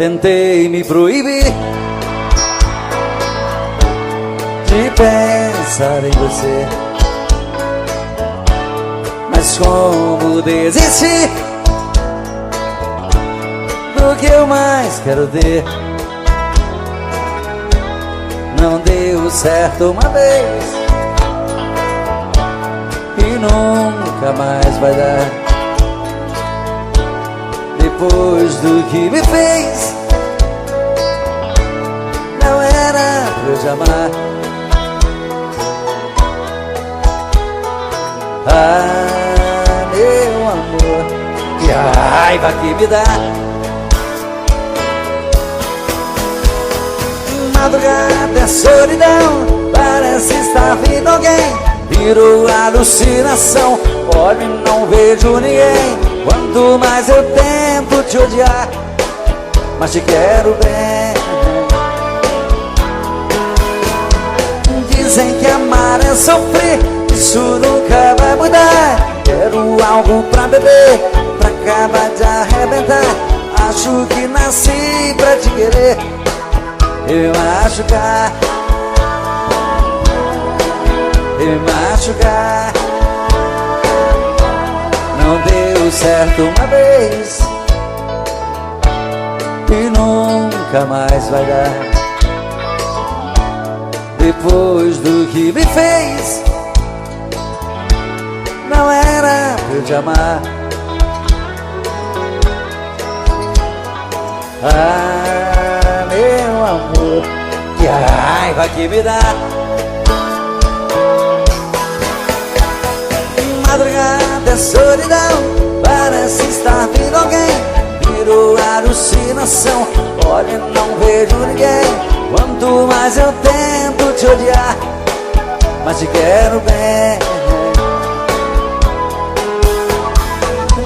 tentei me proibir de pensar em você, mas como desistir do que eu mais quero ter? Não deu certo uma vez e nunca mais vai dar. Depois do que me fez, não era pra eu te amar. Ah, meu amor, que raiva que me dá. Madrugada é solidão, parece estar vindo alguém. Virou alucinação, olho e não vejo ninguém. Quanto mais eu tento te odiar, mas te quero bem. Dizem que amar é sofrer, isso nunca vai mudar. Quero algo pra beber, pra acabar de arrebentar. Acho que nasci pra te querer e me machucar, e me machucar. Não deu certo uma vez e nunca mais vai dar. Depois do que me fez, não era pra eu te amar. Ah, meu amor, que raiva que me dá. Madrugada é solidão, parece estar vindo alguém. Virou alucinação, olho e não vejo ninguém. Quanto mais eu tento te odiar, mas te quero bem.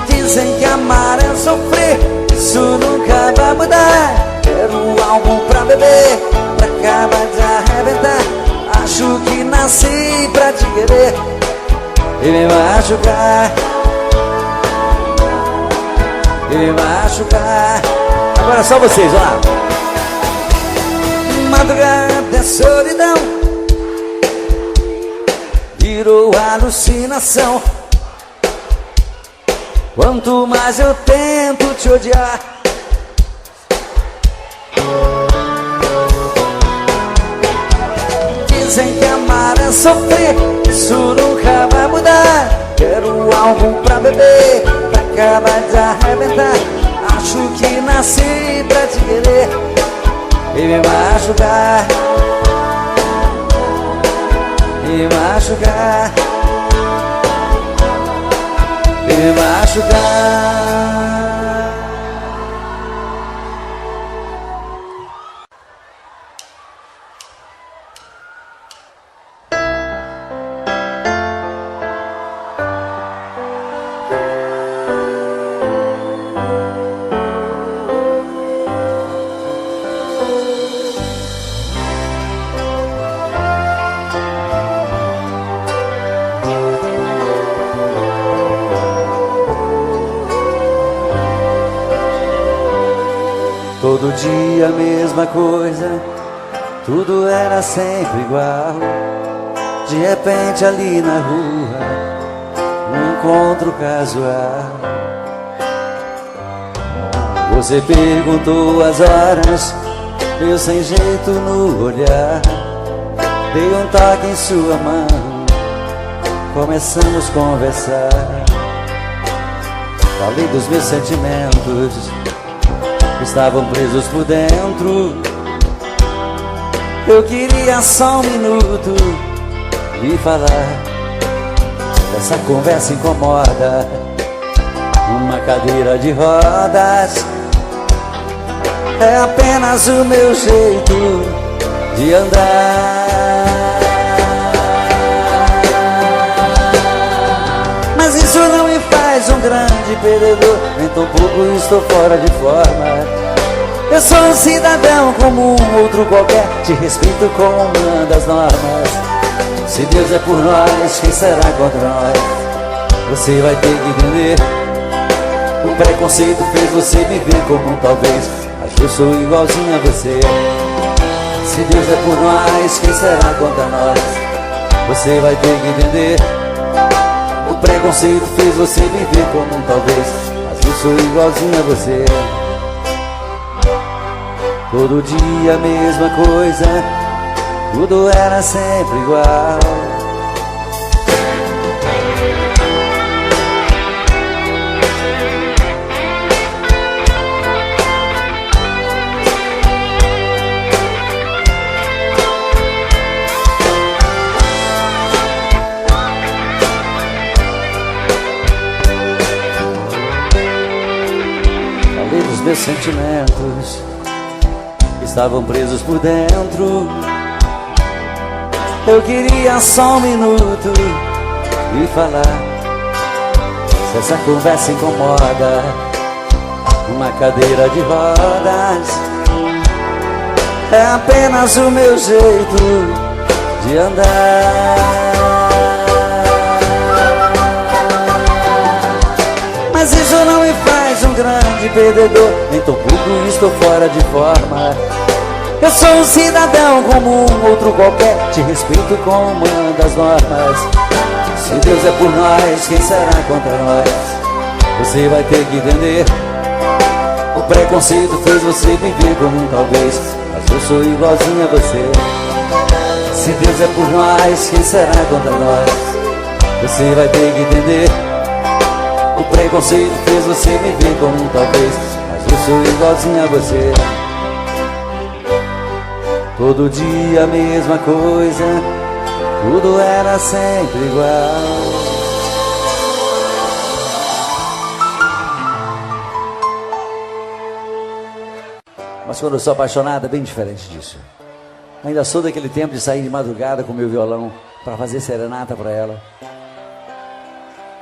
Dizem que amar é sofrer, isso nunca vai mudar. Quero algo pra beber, pra acabar de arrebentar. Acho que nasci pra te querer e me machucar, e me machucar. Agora só vocês, ó lá. Madrugada é solidão, virou alucinação. Quanto mais eu tento te odiar, dizem que amar é sofrer, isso nunca vai mudar. Quero algo pra beber, pra acabar de arrebentar. Acho que nasci pra te querer e me machucar, e me machucar, e me machucar. Todo dia a mesma coisa, tudo era sempre igual. De repente ali na rua, um encontro casual. Você perguntou as horas, eu sem jeito no olhar. Dei um toque em sua mão, começamos a conversar. Falei dos meus sentimentos, estavam presos por dentro. Eu queria só um minuto e falar. Essa conversa incomoda, uma cadeira de rodas é apenas o meu jeito de andar. Mas isso não me faz um grande perdedor, nem tão pouco estou fora de forma. Eu sou um cidadão como um outro qualquer, te respeito como uma das normas. Se Deus é por nós, quem será contra nós? Você vai ter que entender. O preconceito fez você me ver como um talvez, mas eu sou igualzinho a você. Se Deus é por nós, quem será contra nós? Você vai ter que entender. O preconceito fez você viver como um talvez, mas eu sou igualzinho a você. Todo dia a mesma coisa, tudo era sempre igual. Falei dos meus sentimentos, estavam presos por dentro. Eu queria só um minuto e falar. Se essa conversa incomoda, uma cadeira de rodas é apenas o meu jeito de andar. Mas isso não me faz um grande perdedor, nem tão pouco estou fora de forma. Eu sou um cidadão como um outro qualquer, te respeito como manda as normas. Se Deus é por nós, quem será contra nós? Você vai ter que entender. O preconceito fez você viver como um talvez, mas eu sou igualzinho a você. Se Deus é por nós, quem será contra nós? Você vai ter que entender. O preconceito fez você viver como um talvez, mas eu sou igualzinho a você. Todo dia a mesma coisa, tudo era sempre igual. Mas quando eu sou apaixonado é bem diferente disso. Ainda sou daquele tempo de sair de madrugada com meu violão para fazer serenata para ela.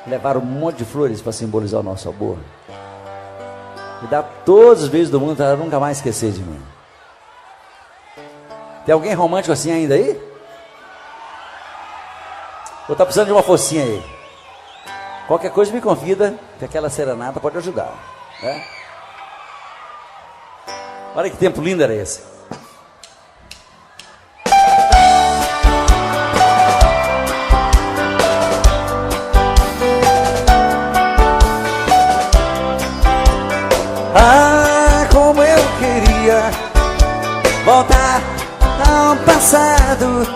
Levar um monte de flores para simbolizar o nosso amor. E dar todos os beijos do mundo para ela nunca mais esquecer de mim. Tem alguém romântico assim ainda aí? Ou tá precisando de uma focinha aí? Qualquer coisa me convida, que aquela serenata pode ajudar, né? Olha que tempo lindo era esse. Ah, como eu queria voltar ao passado,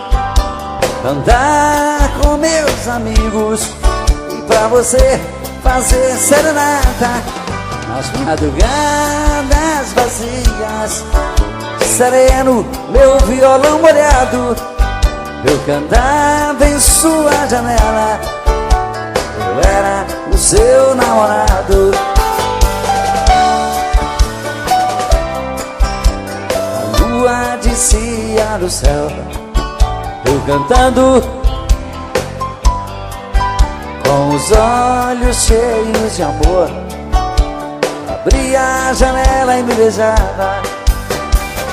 andar com meus amigos e pra você fazer serenata nas madrugadas vazias, sereno, meu violão molhado, eu cantava em sua janela, eu era o seu namorado. A lua descia do céu, eu cantando com os olhos cheios de amor, abria a janela e me beijava.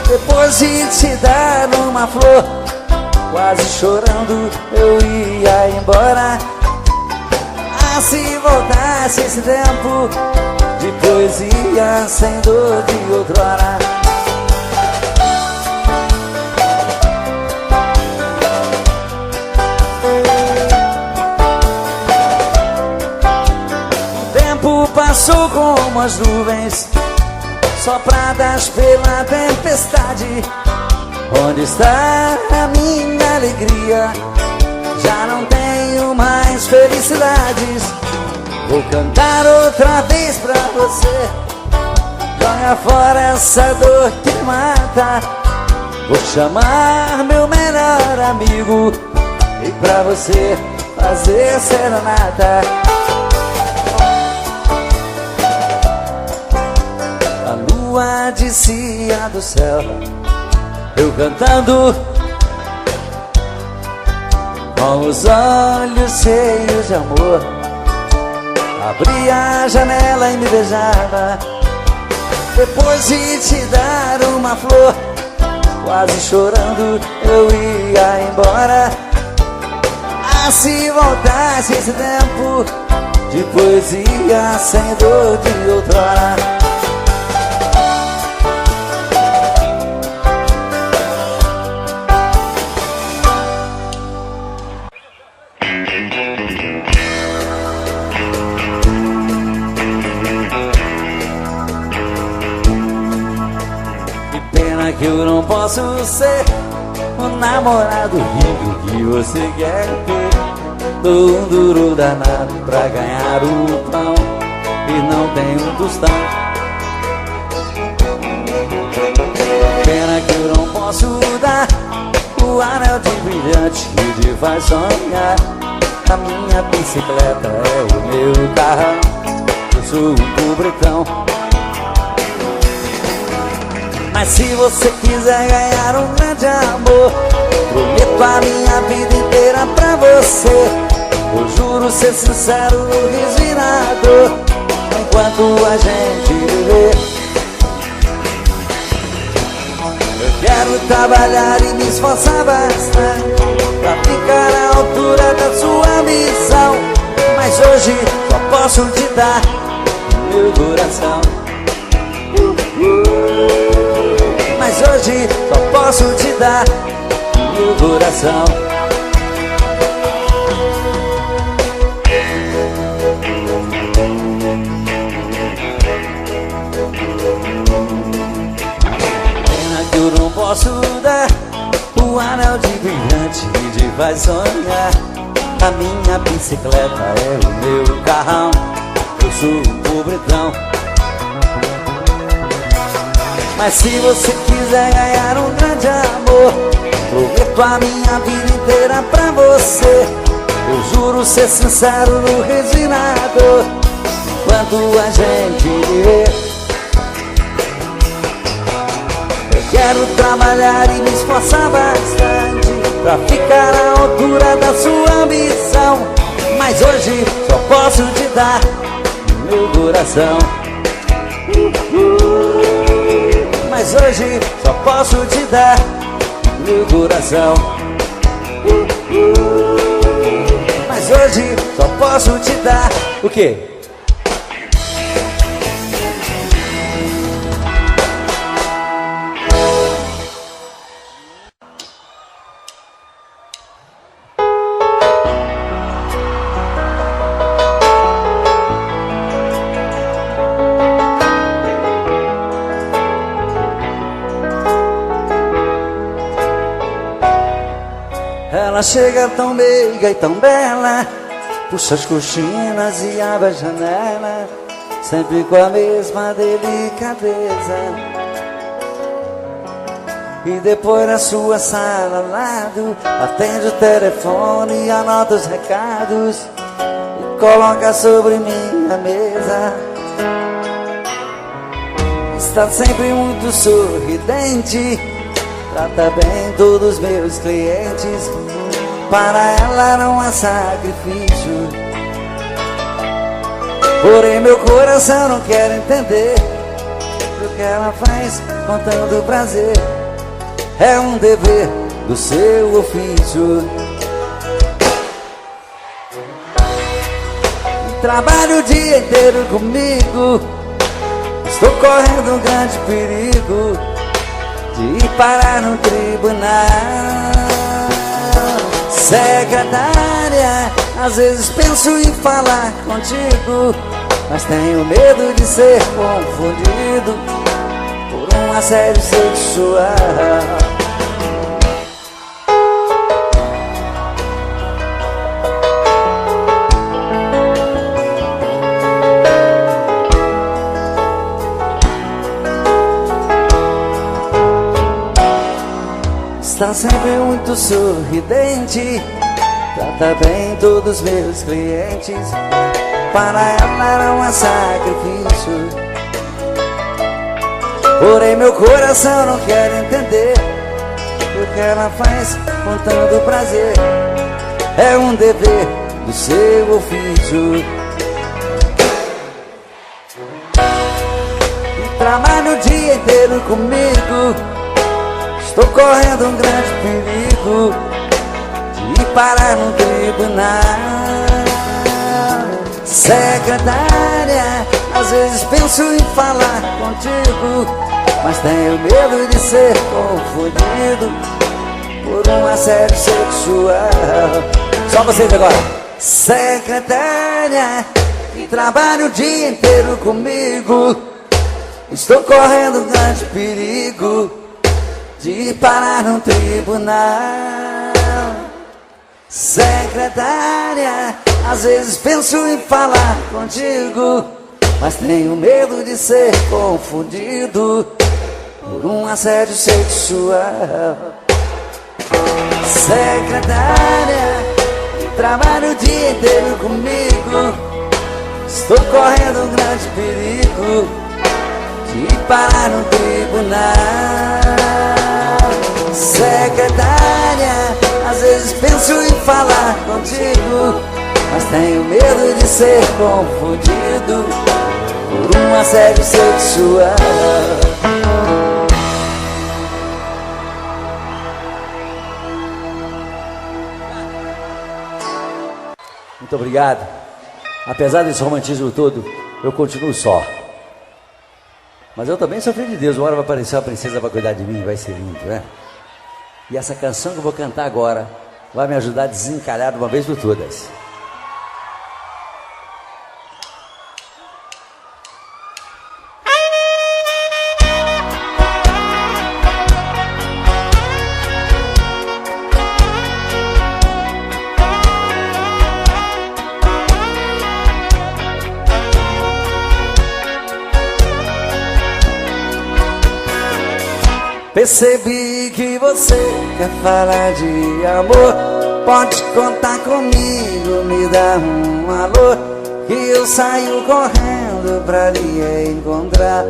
Depois de te dar uma flor, quase chorando eu ia embora. Ah, se voltasse esse tempo de poesia sem dor de outrora. Passou como as nuvens sopradas pela tempestade. Onde está a minha alegria? Já não tenho mais felicidades. Vou cantar outra vez pra você. Joga fora essa dor que me mata. Vou chamar meu melhor amigo e pra você fazer serenata. Descia do céu, eu cantando com os olhos cheios de amor, abria a janela e me beijava. Depois de te dar uma flor, quase chorando eu ia embora. Ah, se voltasse esse tempo de poesia sem dor de outrora. Pena que eu não posso ser o namorado rico que você quer ter. Dou um duro danado pra ganhar o pão e não tenho um tostão. Pena que eu não posso dar o anel de brilhante que te faz sonhar. A minha bicicleta é o meu carrão, eu sou um pobretão. Mas se você quiser ganhar um grande amor, prometo a minha vida inteira pra você. Eu juro ser sincero no resinador, enquanto a gente viver. Eu quero trabalhar e me esforçar bastante pra ficar à altura da sua missão. Mas hoje só posso te dar meu coração. Mas hoje só posso te dar meu coração. Pena que eu não posso dar o anel de brilhante que te faz sonhar. A minha bicicleta é o meu carrão, eu sou um pobretão. Mas se você quiser ganhar um grande amor, prometo a minha vida inteira pra você. Eu juro ser sincero no resinador, enquanto a gente viver. Eu quero trabalhar e me esforçar bastante pra ficar à altura da sua ambição. Mas hoje só posso te dar meu coração. Mas hoje só posso te dar meu coração. Mas hoje só posso te dar o quê? Ela chega tão meiga e tão bela, puxa as cortinas e abre a janela, sempre com a mesma delicadeza. E depois na sua sala ao lado, atende o telefone e anota os recados e coloca sobre minha mesa. Está sempre muito sorridente, trata bem todos os meus clientes. Para ela não há sacrifício, porém meu coração não quer entender o que ela faz com tanto prazer. É um dever do seu ofício. Trabalho o dia inteiro comigo, estou correndo um grande perigo de ir parar no tribunal. Secretária, às vezes penso em falar contigo, mas tenho medo de ser confundido por um assédio sexual. Está sempre muito sorridente, trata bem todos os meus clientes. Para ela não há sacrifício, porém meu coração não quer entender o que ela faz com tanto prazer. É um dever do seu ofício. E trabalha o dia inteiro comigo, estou correndo um grande perigo de ir parar no tribunal. Secretária, às vezes penso em falar contigo, mas tenho medo de ser confundido por um assédio sexual. Só vocês agora. Secretária, que trabalha o dia inteiro comigo, estou correndo um grande perigo de parar no tribunal. Secretária, às vezes penso em falar contigo, mas tenho medo de ser confundido por um assédio sexual. Secretária, trabalho o dia inteiro comigo, estou correndo um grande perigo de parar no tribunal. Secretária, às vezes penso em falar contigo, mas tenho medo de ser confundido por um assédio sexual. Muito obrigado. Apesar desse romantismo todo, eu continuo só. Mas eu também sofri de Deus. Uma hora vai aparecer uma princesa para cuidar de mim, vai ser lindo, né? E essa canção que eu vou cantar agora vai me ajudar a desencalhar de uma vez por todas. Percebi que você quer falar de amor, pode contar comigo, me dá um alô, que eu saio correndo pra lhe encontrar.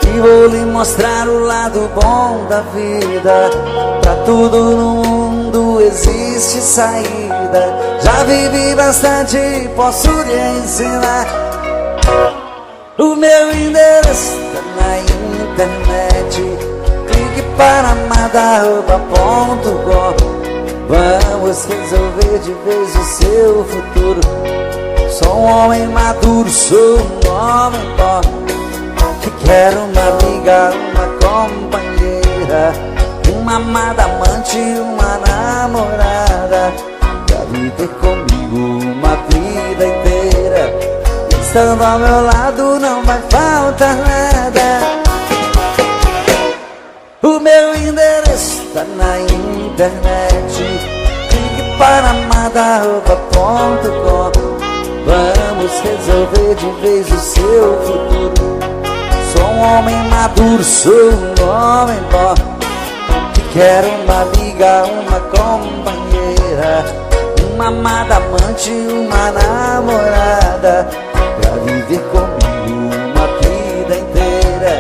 E vou lhe mostrar o lado bom da vida, pra tudo no mundo existe saída. Já vivi bastante, posso lhe ensinar. O meu endereço tá na internet, clique para madarroba.com. Vamos resolver de vez o seu futuro. Sou um homem maduro, sou um homem bom, que quero uma amiga, uma companheira, uma amada amante, uma namorada, pra viver comigo uma vida inteira. Estando ao meu lado não vai faltar nada. O meu endereço tá na internet, clique para madarroba.com. Vamos resolver de vez o seu futuro. Sou um homem maduro, sou um homem bom, que quero uma amiga, uma companheira, uma amada amante, uma namorada, pra viver comigo uma vida inteira.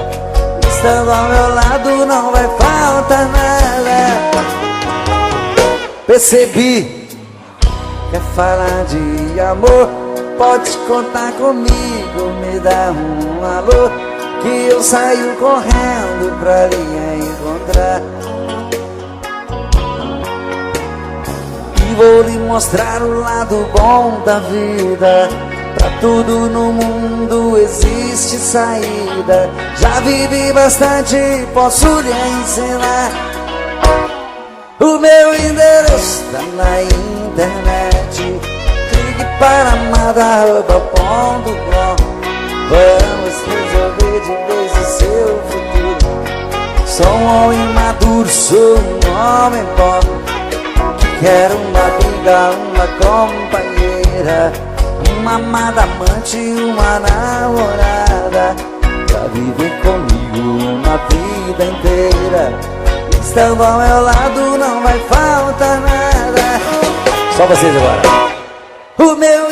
Estando ao meu lado não vai faltar nada. Percebi, quer falar de amor, pode contar comigo, me dá um alô, que eu saio correndo pra lhe encontrar. E vou lhe mostrar o lado bom da vida, pra tudo no mundo existe saída. Já vivi bastante, posso lhe ensinar. O meu endereço tá na internet, clique para madarroba.com. Vamos resolver de vez o seu futuro. Sou um homem maduro, sou um homem bom, que quero uma amiga, uma companheira, uma amada amante, uma namorada, pra viver comigo uma vida inteira. Estando ao meu lado não vai faltar nada. Só vocês agora. O meu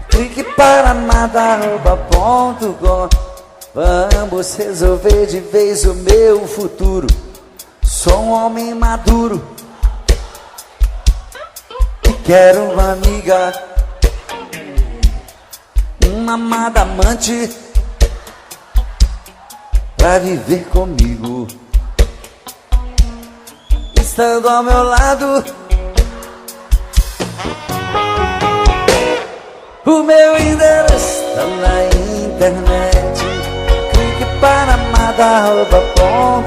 clique para madarroba.com. Vamos resolver de vez o meu futuro. Sou um homem maduro, quero uma amiga, uma amada amante, pra viver comigo. Estando ao meu lado, o meu endereço tá na internet, clique para madarroba.com.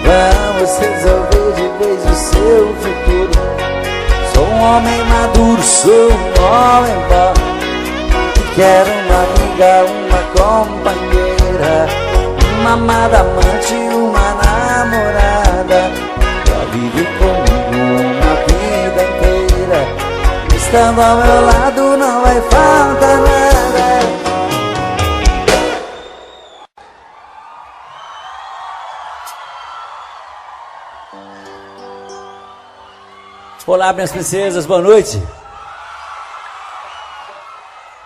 Vamos resolver de vez o seu futuro. Sou um homem maduro, sou um homem bom, que Quero uma amiga, uma companheira, uma amada amante, uma namorada, pra viver comigo uma vida inteira. Estando ao meu lado não vai faltar nada. Olá, minhas princesas, boa noite.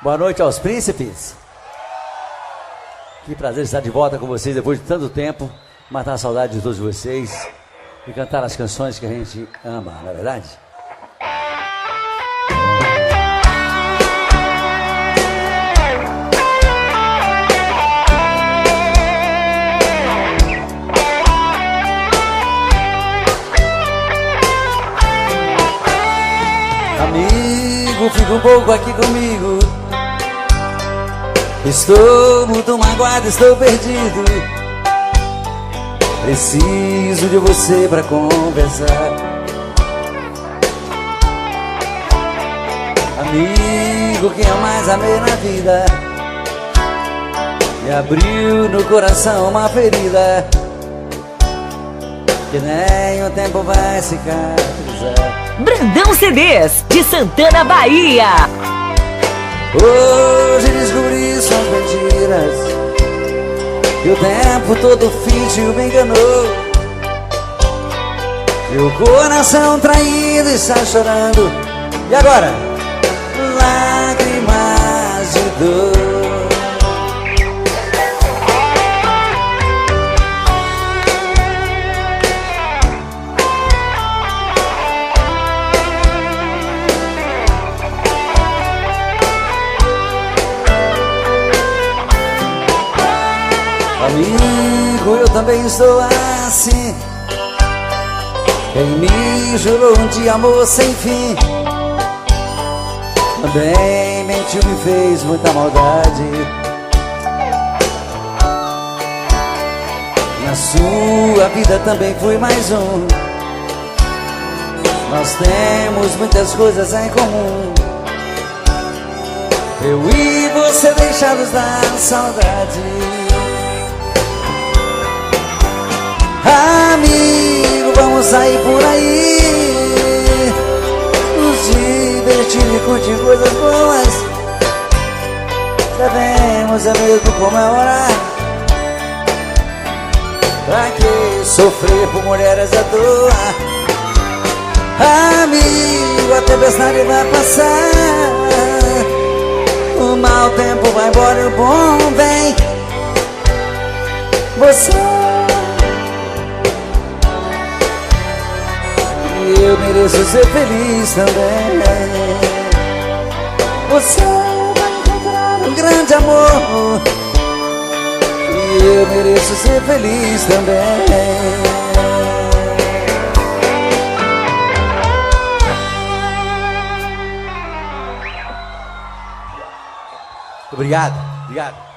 Boa noite aos príncipes. Que prazer estar de volta com vocês depois de tanto tempo. Matar a saudade de todos vocês e cantar as canções que a gente ama, não é verdade? Amigo, fica um pouco aqui comigo. Estou muito magoado, estou perdido. Preciso de você pra conversar. Amigo, quem eu mais amei na vida me abriu no coração uma ferida que nem o tempo vai cicatrizar. Brandão CDs, de Santana, Bahia. Hoje descobri suas mentiras, que o tempo todo fingiu me enganou. Meu coração traído está chorando. E agora? Lágrimas de dor. Amigo, eu também estou assim. Quem me jurou de amor sem fim também mentiu, me fez muita maldade. Na sua vida também fui mais um. Nós temos muitas coisas em comum. Eu e você deixados da saudade. Amigo, vamos sair por aí, nos divertir e curtir coisas boas. Devemos é mesmo comemorar. Pra que sofrer por mulheres à toa? Amigo, a tempestade vai passar, o mau tempo vai embora e o bom vem. Você, eu mereço ser feliz também. Você vai encontrar um grande amor e eu mereço ser feliz também. Obrigado, obrigado.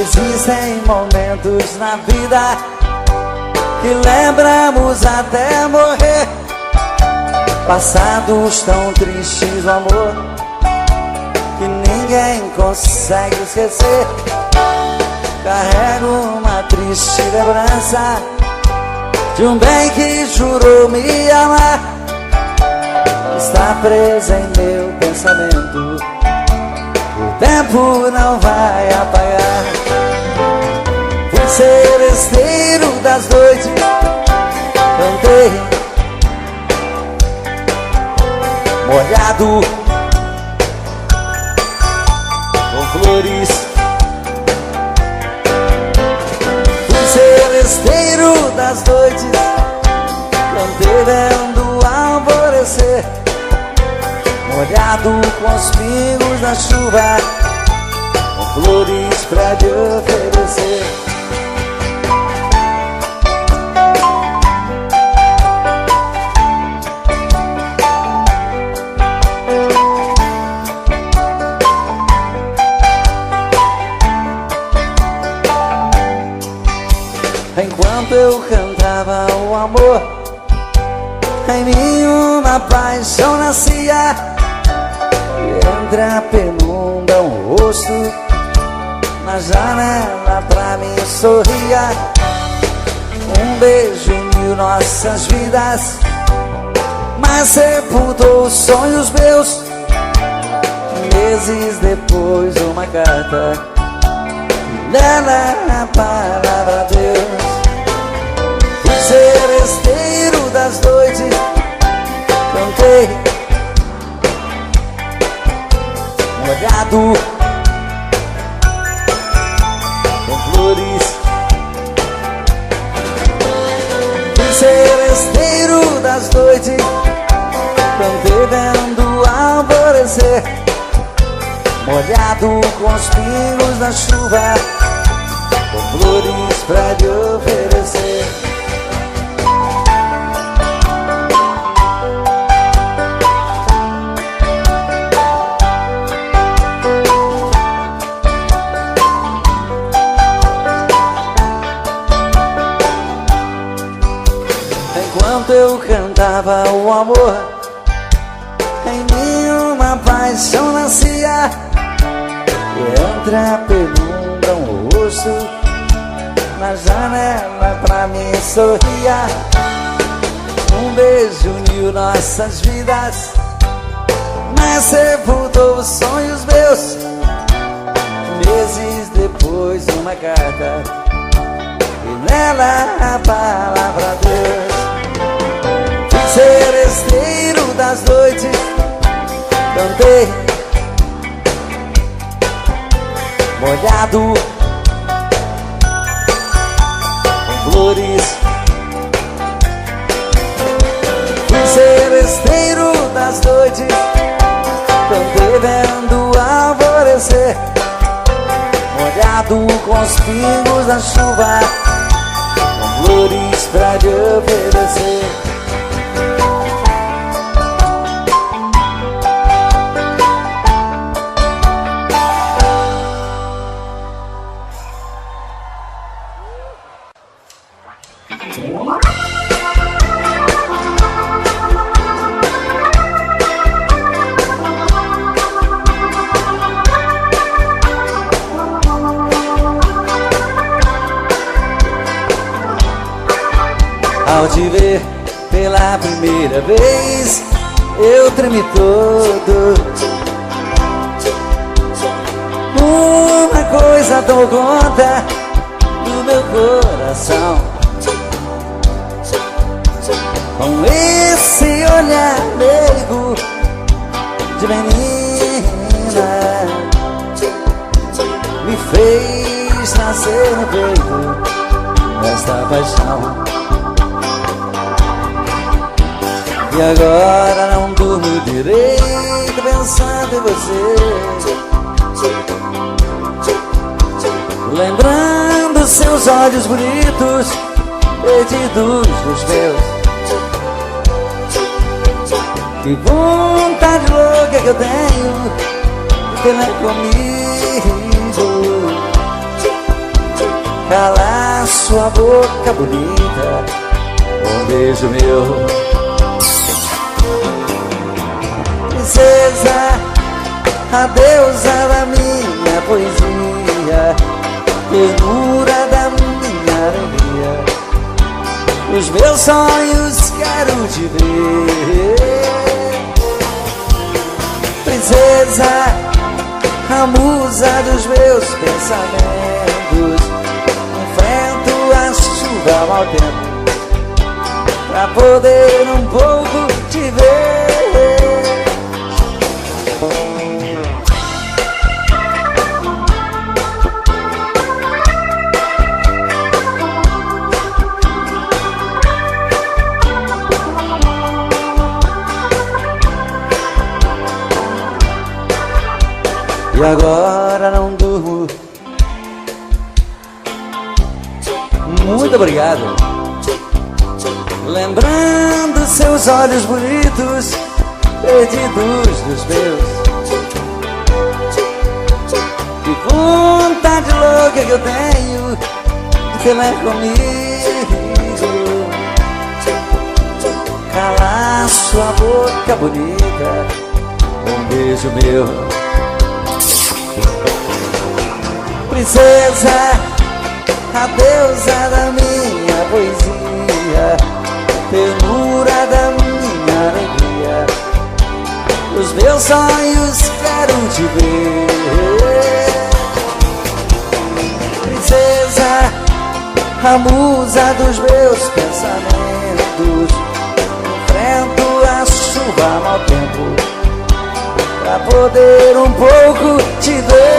Existem momentos na vida que lembramos até morrer, passados tão tristes do amor que ninguém consegue esquecer. Carrego uma triste lembrança de um bem que jurou me amar. Está preso em meu pensamento, o tempo não vai apagar. Fui seresteiro das noites, cantei molhado com flores. Fui seresteiro das noites, cantei vendo alvorecer, molhado com os pingos da chuva, com flores pra te oferecer. Enquanto eu cantava o amor, em mim uma paixão nascia. E entre a penumbra um rosto na janela pra mim sorria. Um beijo uniu nossas vidas, mas sepultou os sonhos meus. Meses depois uma carta, nela a palavra Deus. Fui seresteiro das noites, cantei molhado com flores. Fui seresteiro das noites, cantei vendo alvorecer, molhado com os pingos da chuva, com flores pra lhe oferecer. Enquanto eu cantava o amor, em mim uma paixão nascia. E entre a penumbra um rosto na janela pra mim sorria. Um beijo uniu nossas vidas, mas sepultou os sonhos meus. Meses depois uma carta, e nela a palavra Deus. Fui seresteiro das noites, cantei molhado com flores. Fui seresteiro das noites, cantei vendo alvorecer, molhado com os pingos da chuva, com flores pra lhe oferecer. Ao te ver pela primeira vez, eu tremi todo. Uma coisa tomou conta do meu coração, com esse olhar meigo de menina, me fez nascer no peito esta paixão. E agora não durmo direito pensando em você, lembrando seus olhos bonitos, perdidos dos meus. Que vontade louca que eu tenho de ter comigo, calar sua boca bonita com um beijo meu. Princesa, a deusa da minha poesia, ternura da minha alegria, os meus sonhos quero te ver. Princesa, a musa dos meus pensamentos, enfrento a chuva ao mau tempo pra poder um pouco te ver. E agora não durmo. Muito obrigado. Lembrando seus olhos bonitos, perdidos dos meus. Que vontade louca que eu tenho de ter mais comigo, calar sua boca bonita, um beijo meu. Princesa, a deusa da minha poesia, ternura da minha alegria, os meus sonhos quero te ver. Princesa, a musa dos meus pensamentos, enfrento a chuva, mau tempo, pra poder um pouco te ver.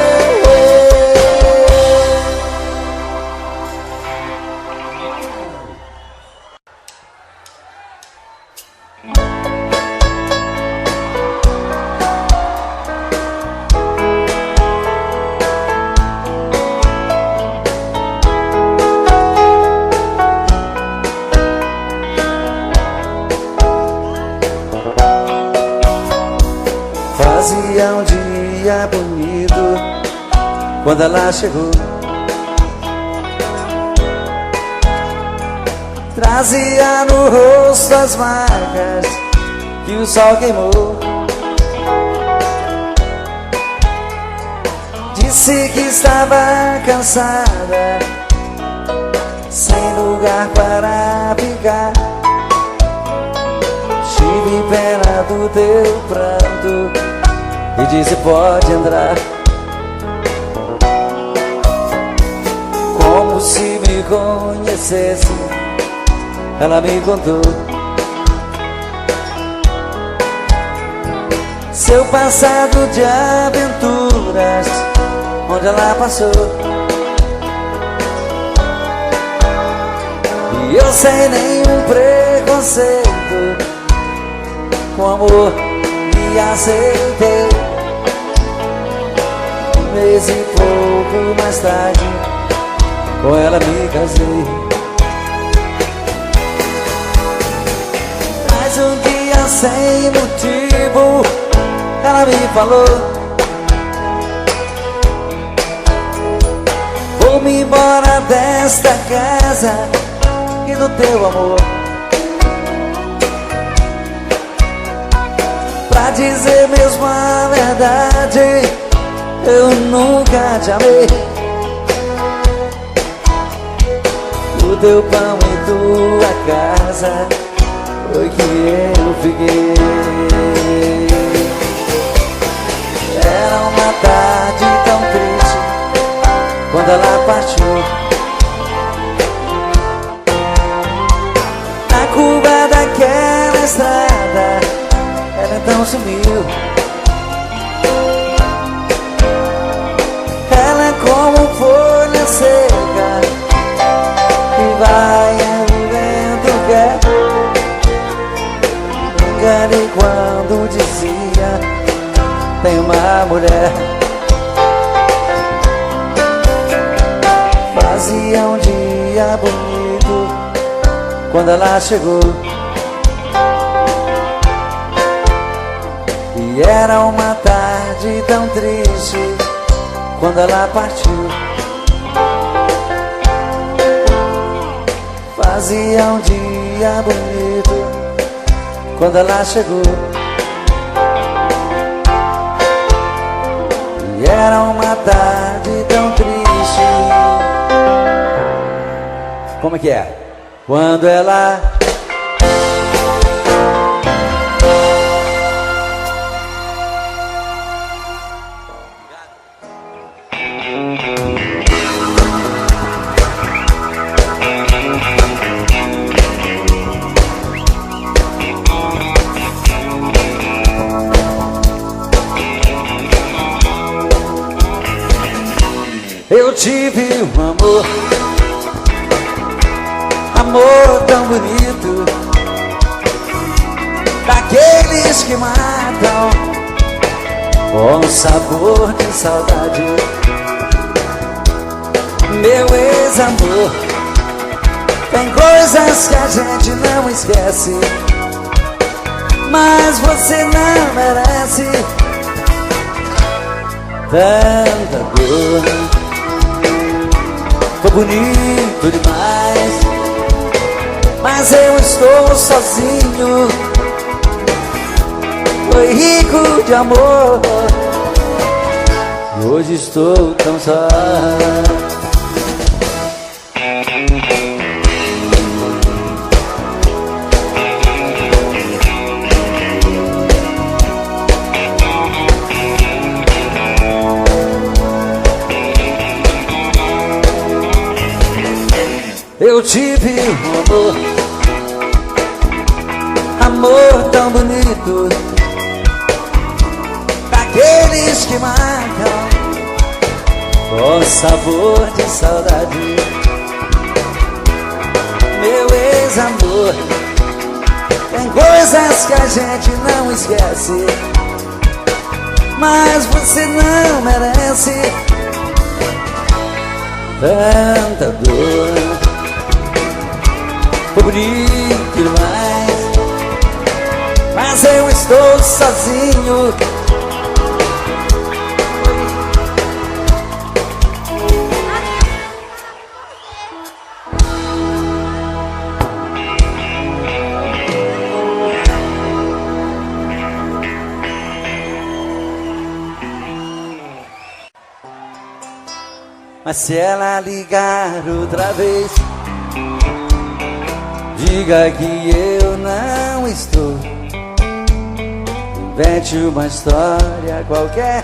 Fazia um dia bonito quando ela chegou, trazia no rosto as marcas que o sol queimou. Disse que estava cansada, sem lugar para ficar. Tive pena do teu pranto e disse pode entrar, como se me conhecesse. Ela me contou seu passado de aventuras, onde ela passou. E eu sem nenhum preconceito, com amor me aceitei. Um mês e pouco mais tarde, com ela me casei. Mas um dia sem motivo, ela me falou: vou-me embora desta casa e do teu amor. Pra dizer mesmo a verdade, eu nunca te amei. O teu pão e tua casa foi que eu fiquei. Era uma tarde tão triste quando ela partiu. Na curva daquela estrada, ela então sumiu. Ela é como folha seca que vai e o vento quer. Me enganei quando dizia tem uma mulher. Fazia um dia bonito quando ela chegou, e era uma tarde tão triste quando ela partiu. Fazia um dia bonito quando ela chegou, e era uma tarde tão triste. Como é que é? Quando ela... Eu tive um amor, amor tão bonito, daqueles que matam com sabor de saudade. Meu ex-amor, tem coisas que a gente não esquece, mas você não merece tanta dor. Foi bonito demais, mas eu estou sozinho. Foi rico de amor, e hoje estou tão só. Eu tive um amor tão bonito, daqueles que marcam com sabor de saudade. Meu ex-amor, tem coisas que a gente não esquece, mas você não merece tanta dor. Foi bonito demais, mas eu estou sozinho. Mas se ela ligar outra vez, diga que eu não estou. Invente uma história qualquer,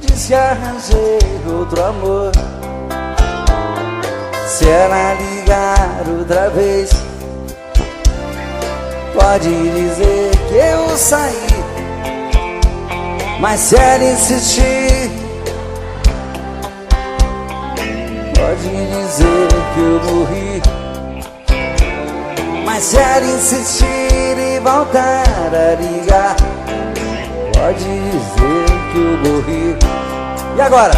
diz que arranjei outro amor. Se ela ligar outra vez, pode dizer que eu saí. Mas se ela insistir, pode dizer que eu morri. Mas se ela insistir e voltar a ligar, pode dizer que eu morri. E agora?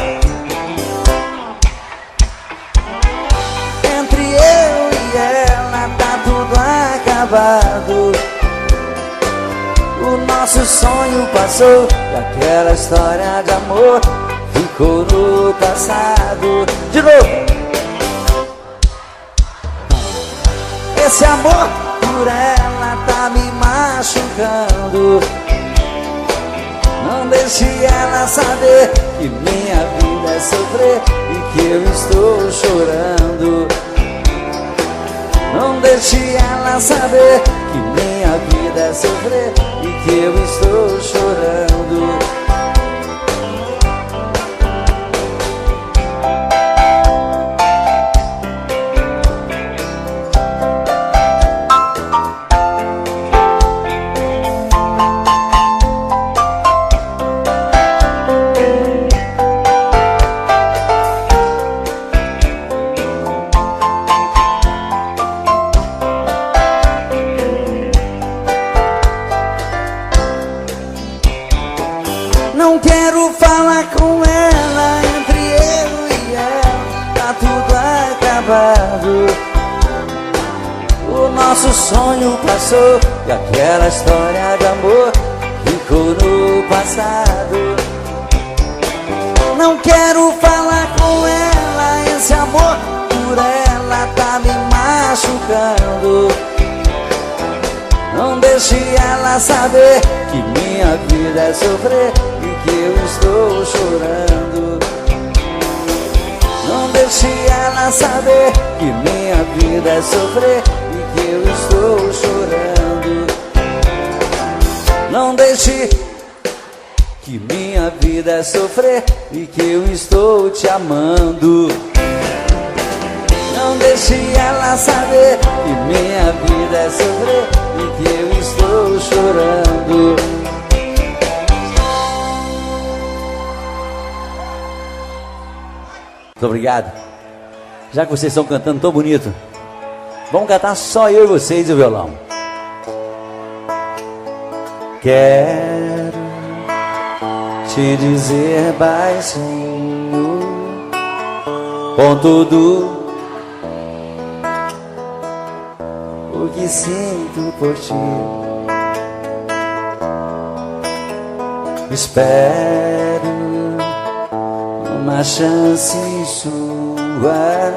Entre eu e ela tá tudo acabado. O nosso sonho passou e aquela história de amor ficou no passado. De novo! Esse amor por ela tá me machucando. Não deixe ela saber que minha vida é sofrer e que eu estou chorando. Não deixe ela saber que minha vida é sofrer e que eu estou chorando. Não quero falar com ela, entre eu e ela tá tudo acabado. O nosso sonho passou e aquela história de amor ficou no passado. Não quero falar com ela, esse amor por ela tá me machucando. Não deixe ela saber que minha vida é sofrer e que eu estou chorando. Não deixe ela saber que minha vida é sofrer e que eu estou chorando. Não deixe que minha vida é sofrer e que eu estou te amando. Não deixe ela saber que minha vida é sofrer e que eu estou chorando. Muito obrigado. Já que vocês estão cantando tão bonito, vamos cantar só eu e vocês e o violão. Quero te dizer baixinho, com tudo o que sinto por ti. Espero uma chance sua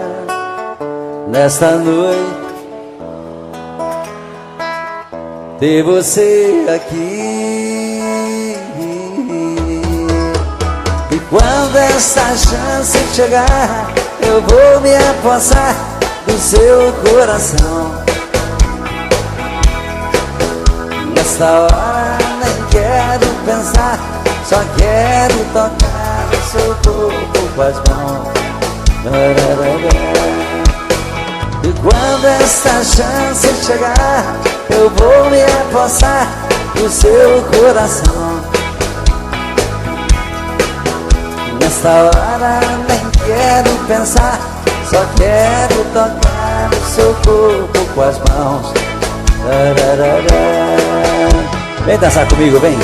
nesta noite ter você aqui. E quando essa chance chegar, eu vou me apossar do seu coração. Nesta hora nem quero pensar, só quero tocar o seu corpo com as mãos. E quando essa chance chegar, eu vou me apossar do seu coração. Nesta hora nem quero pensar, só quero tocar o seu corpo com as mãos. Vem dançar comigo, vem.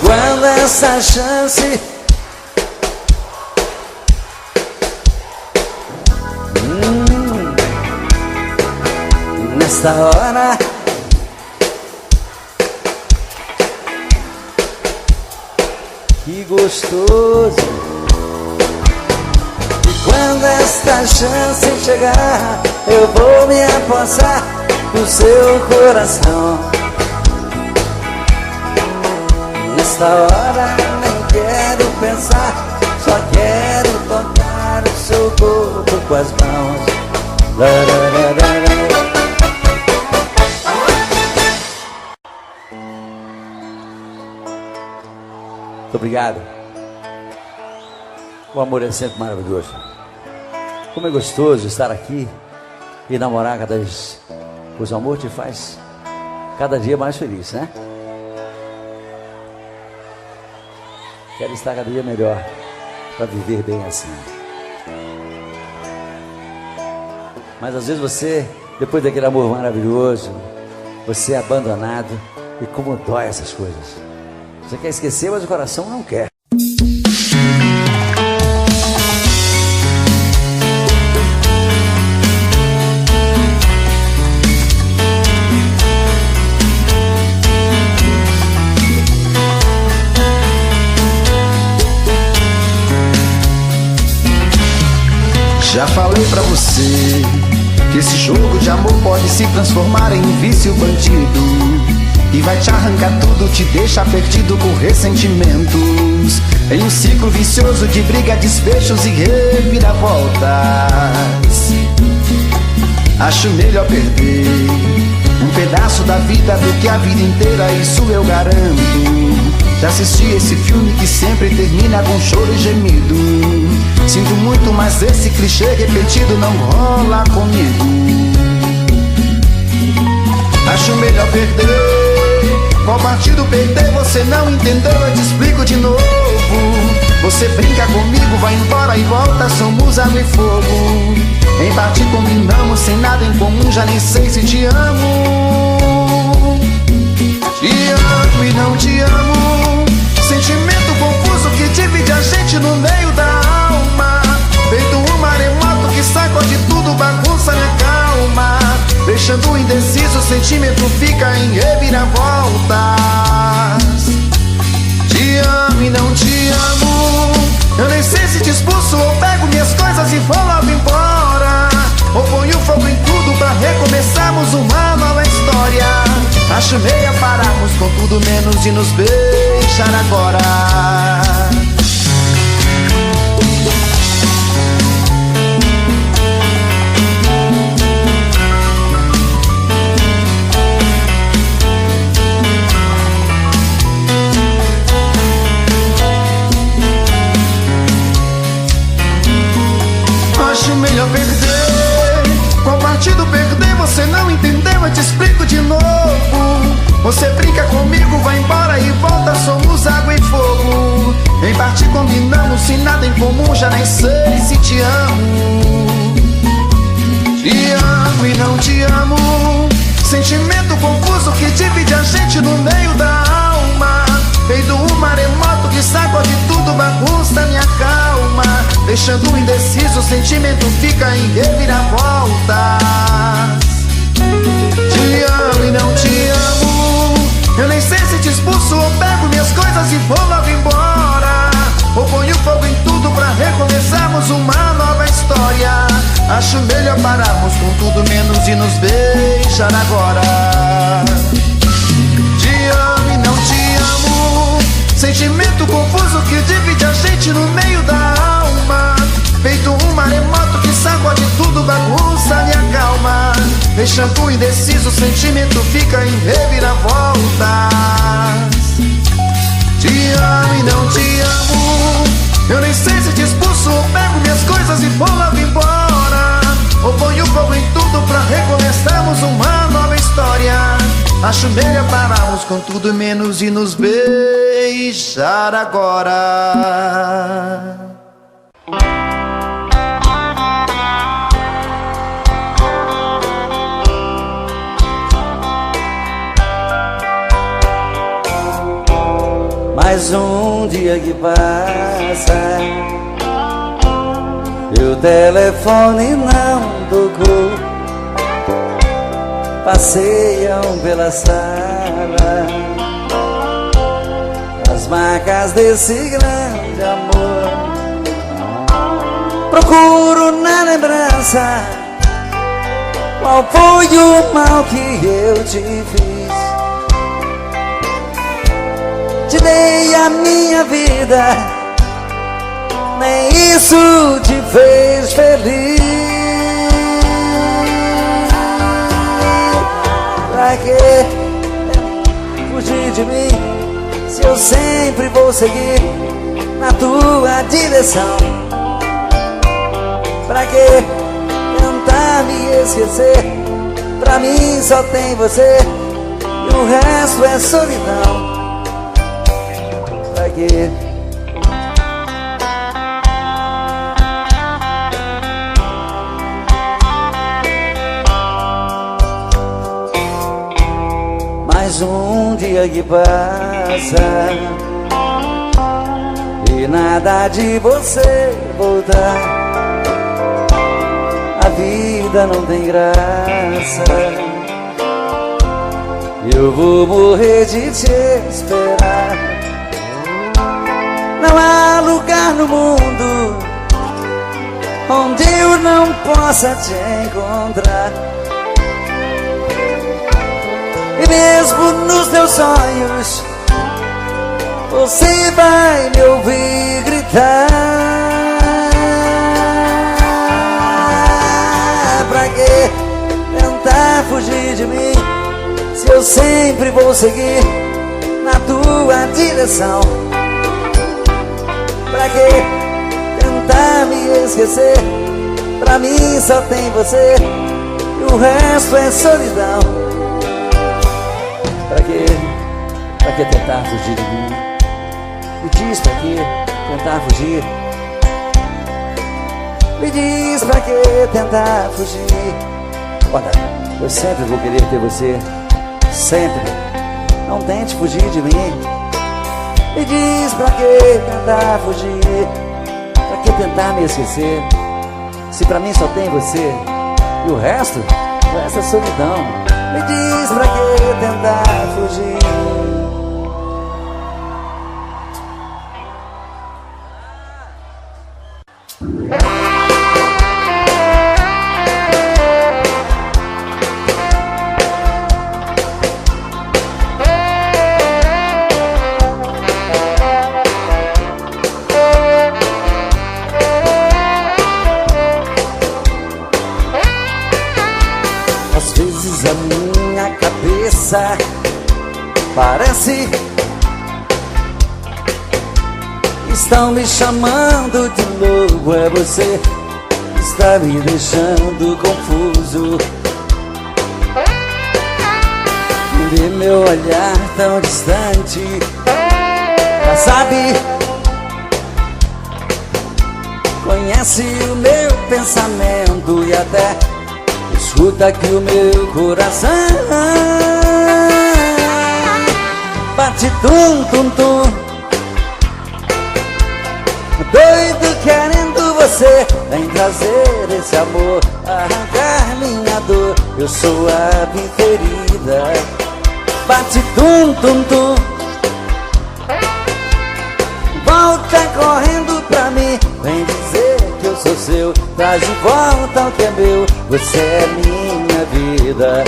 Quando essa chance nesta hora que gostoso. E quando esta chance chegar, eu vou me apossar do seu coração. Nesta hora nem quero pensar, só quero tocar o seu corpo com as mãos. Muito obrigado. O amor é sempre maravilhoso. Como é gostoso estar aqui e namorar cada vez. Pois o amor te faz cada dia mais feliz, né? Quero estar cada dia melhor para viver bem assim. Mas às vezes você, depois daquele amor maravilhoso, você é abandonado. E como dói essas coisas. Você quer esquecer, mas o coração não quer. Já falei pra você que esse jogo de amor pode se transformar em um vício bandido e vai te arrancar tudo, te deixar perdido com ressentimentos, em um ciclo vicioso de briga, desfechos e reviravoltas. Acho melhor perder um pedaço da vida do que a vida inteira, isso eu garanto. Já assisti esse filme que sempre termina com choro e gemido. Sinto muito, mas esse clichê repetido não rola comigo. Acho melhor perder. Qual partido perder? Você não entendeu, eu te explico de novo. Você brinca comigo, vai embora e volta, somos água e fogo. Em parte combinamos, sem nada em comum, já nem sei se te amo. Te amo e não te amo. Sentimento confuso que divide a gente no meio da alma. Feito um maremoto que sacode tudo, bagunça minha calma. Deixando indeciso, o sentimento fica em reviravoltas. Te amo e não te amo. Eu nem sei se te expulso ou pego minhas coisas e vou logo embora, ou ponho fogo em tudo pra recomeçarmos uma nova história. Acho meia pararmos com tudo menos de nos beijar agora. Acho melhor perder. Qual partido perder? Você não entendeu, eu te explico de novo. Você brinca comigo, vai embora e volta, somos água e fogo. Em parte combinamos, se nada em comum, já nem sei se te amo. Te amo e não te amo, sentimento confuso que divide a gente no meio da alma. Feito um maremoto que sacode tudo, bagunça minha calma. Deixando indeciso, o sentimento fica em reviravoltas. Te amo e não te amo, eu nem sei se te expulso ou pego minhas coisas e vou logo embora, ou ponho fogo em tudo pra recomeçarmos uma nova história. Acho melhor pararmos com tudo menos e nos beijar agora. Te amo e não te amo, sentimento confuso que divide a gente no meio da alma. Feito um maremoto que sacode tudo, bagunça minha calma. Deixando indeciso, o sentimento fica em reviravoltas. Te amo e não te amo, eu nem sei se te expulso ou pego minhas coisas e vou logo embora, ou ponho fogo em tudo pra recomeçarmos uma nova história. Acho melhor pararmos com tudo menos e nos beijar agora. Mais um dia que passa e o telefone não tocou. Passeiam pela sala as marcas desse grande amor. Procuro na lembrança qual foi o mal que eu te fiz. Te dei a minha vida, nem isso te fez feliz. Pra que fugir de mim, se eu sempre vou seguir na tua direção? Pra que tentar me esquecer? Pra mim só tem você e o resto é solidão. Pra quê? Mais um dia que passa e nada de você voltar. A vida não tem graça, eu vou morrer de te esperar. Não há lugar no mundo onde eu não possa te encontrar. E mesmo nos teus sonhos você vai me ouvir gritar. Pra que tentar fugir de mim, se eu sempre vou seguir na tua direção? Pra que tentar me esquecer? Pra mim só tem você e o resto é solidão. Pra que tentar fugir de mim? Me diz pra que tentar fugir? Me diz pra que tentar fugir? Olha, eu sempre vou querer ter você, sempre. Não tente fugir de mim. Me diz pra que tentar fugir? Pra que tentar me esquecer? Se pra mim só tem você e o resto é solidão. Me diz pra que tentar fugir? Parece estão me chamando de novo. É você que está me deixando confuso. Vê meu olhar tão distante, já sabe Conhece o meu pensamento e até escuta aqui o meu coração. Bate tum tum tum, doido querendo você. Vem trazer esse amor, arrancar minha dor. Eu sou a ferida. Bate tum tum tum, volta correndo pra mim. Vem dizer que eu sou seu, traz de volta o que é meu. Você é minha vida.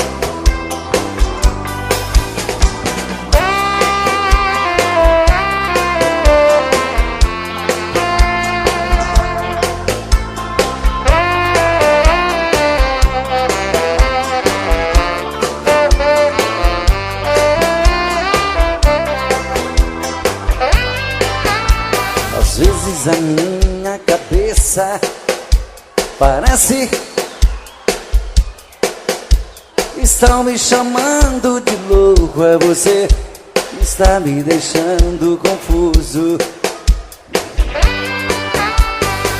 Às vezes a minha cabeça parece estão me chamando de louco. É você que está me deixando confuso.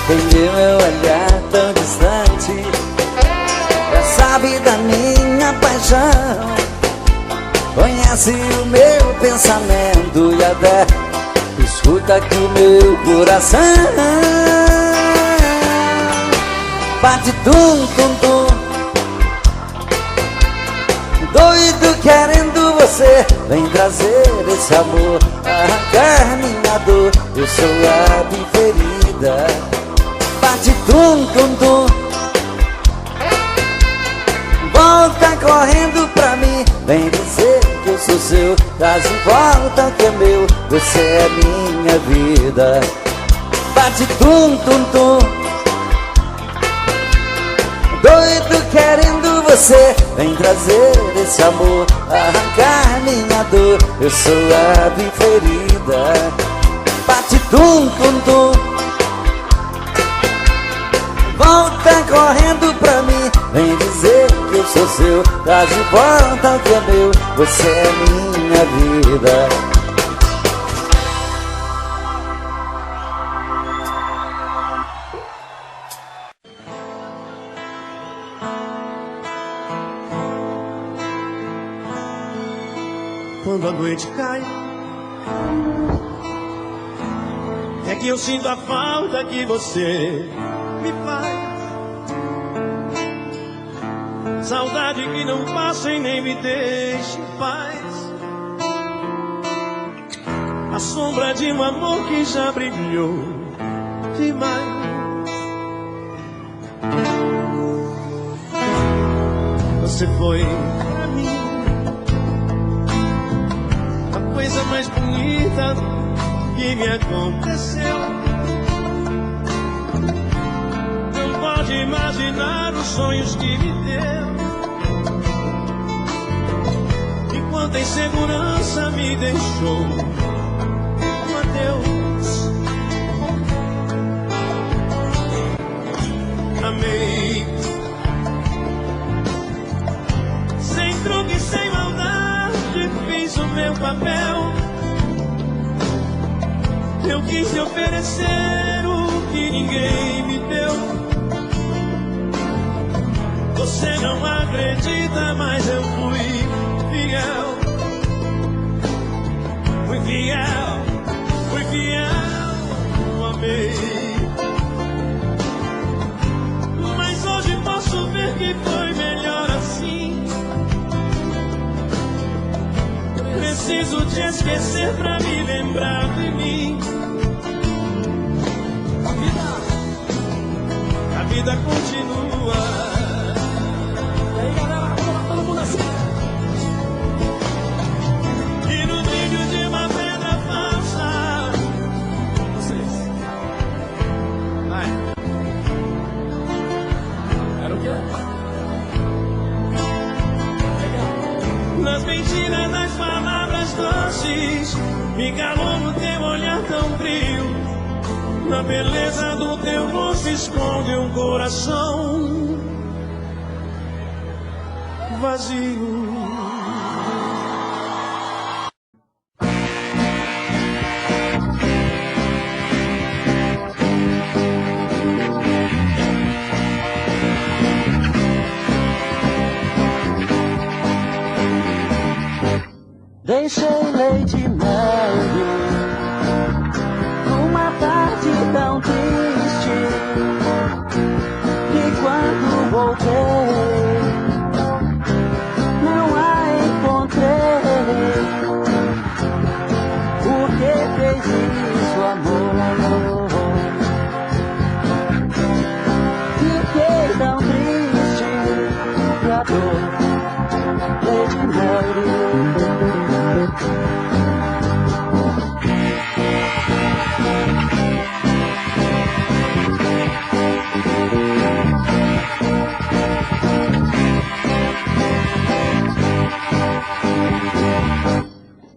Quem vê meu olhar tão distante já sabe da minha paixão. Conhece o meu pensamento e até escuta aqui o meu coração. Bate tum tum tum, doido querendo você. Vem trazer esse amor, arrancar minha dor. Eu sou a ferida. Bate tum tum tum, volta correndo pra mim. Vem dizer que eu sou seu, traz de volta o que é meu. Você é minha vida. Bate tum tum tum, doido querendo você. Vem trazer esse amor, arrancar minha dor. Eu sou a ferida. Bate tum tum tum, volta correndo pra mim. Vem dizer que eu sou seu, traz de volta o que é meu. Você é minha vida. Quando a noite cai, é que eu sinto a falta que você me faz. Saudade que não passa e nem me deixa em paz. A sombra de um amor que já brilhou demais. Você foi pra mim a coisa mais bonita que me aconteceu. Não pode imaginar os sonhos que me deu. E quanta insegurança me deixou. Um adeus. Amei sem truque, sem maldade, fiz o meu papel. Eu quis te oferecer o que ninguém me deu. Você não acredita, mas eu fui fiel. Fui fiel, fui fiel, amei. Mas hoje posso ver que foi melhor assim. Preciso te esquecer pra me lembrar de mim. A vida continua. E aí, galera, vamos lá, todo mundo assim. E no brilho de uma pedra falsa. Vocês. Vai. Era o quê? Nas mentiras das palavras doces, me calou no teu olhar tão frio. Na beleza do teu rosto esconde um coração vazio. Deixei leite e mel numa tarde tão triste, e quando voltei não a encontrei. Por que fez isso, amor? Fiquei tão triste que a dor leite e mel.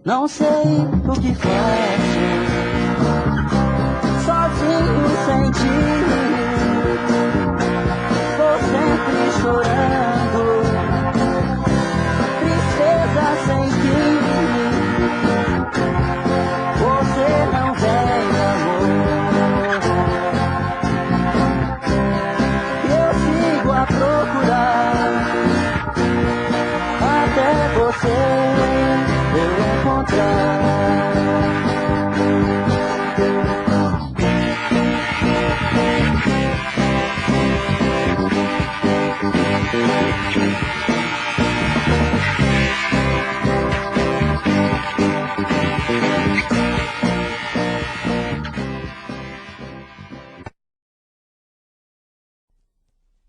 Não sei o que faço, sozinho sem ti. Vou sempre chorando, tristeza sem fim. Você não vem, amor, eu sigo a procurar até você eu encontrar.